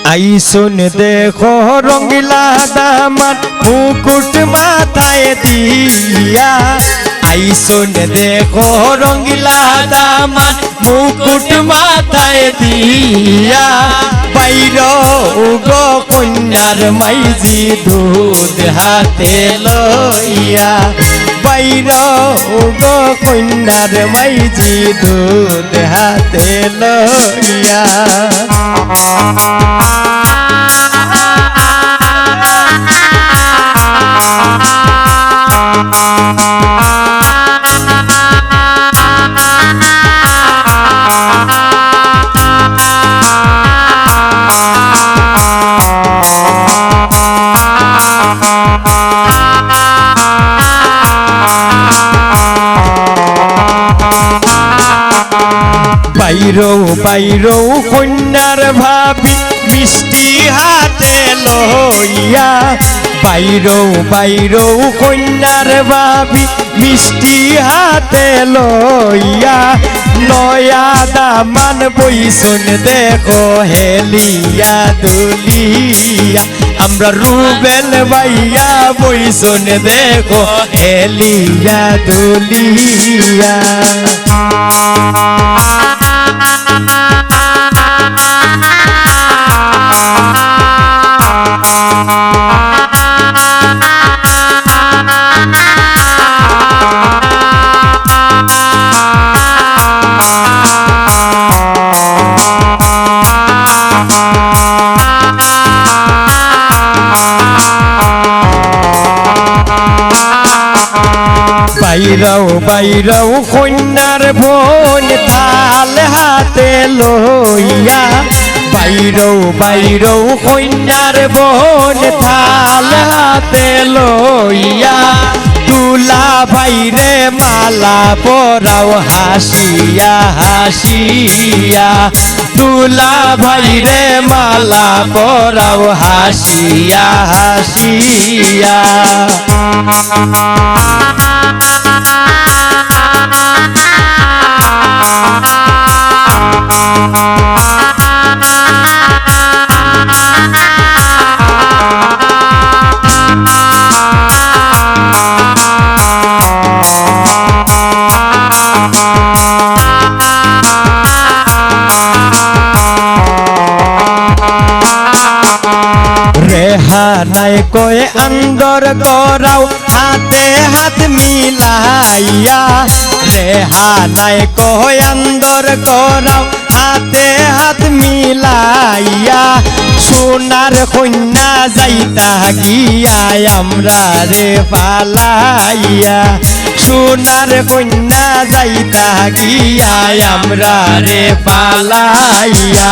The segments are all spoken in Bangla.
আইসুন দেখো রঙ্গিলা দামান মুকুট মাথায় দিয়া আইসুন দেখো রঙ্গিলা দামান মুকুট মাথায় দিয়া বাইর গো কন্যার মাইজি দুধ হাতে লইয়া বাইর গো কন্যার মাইজি দুধ হাতে লইয়া বাইরো বাইরো কন্যার ভাবি মিষ্টি হাতে লইয়া বাইরো বাইরো কন্যার ভাবি মিষ্টি হাতে লইয়া নয়া দামান বইসুন দেখো হেলিয়া দুলিয়া আমরা রুবেল ভাইয়া বইসুন দেখো হেলিয়া দুলিয়া বাইরাও বাইরাও কন্যার বোন থাল হাতে লইয়া বাইরাও বাইরাও কন্যার বোন থাল হাতে লইয়া তুলা ভাইরে মালা পরাও হাসিয়া হাসিয়া তুলা ভাইরে মালা পরাও হাসিয়া হাসিয়া রেহানায় কয়ে আন্দর করাও হাতে হাত মিলাইয়া রেহানায় কয়ে আন্দর করাও হাতে হাত মিলাইয়া সোনার কন্যা যাইতা গিয়া আমরা রে পালাইয়া সোনার কন্যা যাইতা গিয়া আমরা রে পালাইয়া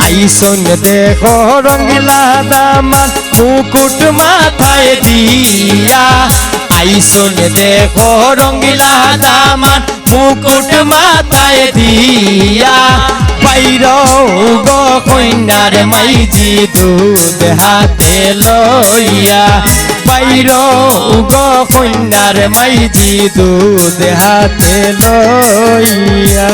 আইসুন দেখো রঙ্গিলা দামান মুকুট মাথায় দিয়া আইসুন দেখো রঙ্গিলা দামান মুকুট মাথায় দিয়া বাইর গো কন্যার মাইজি দুধ হাতে লইয়া বাইর গো কন্যার মাইজি দুধ হাতে লইয়া।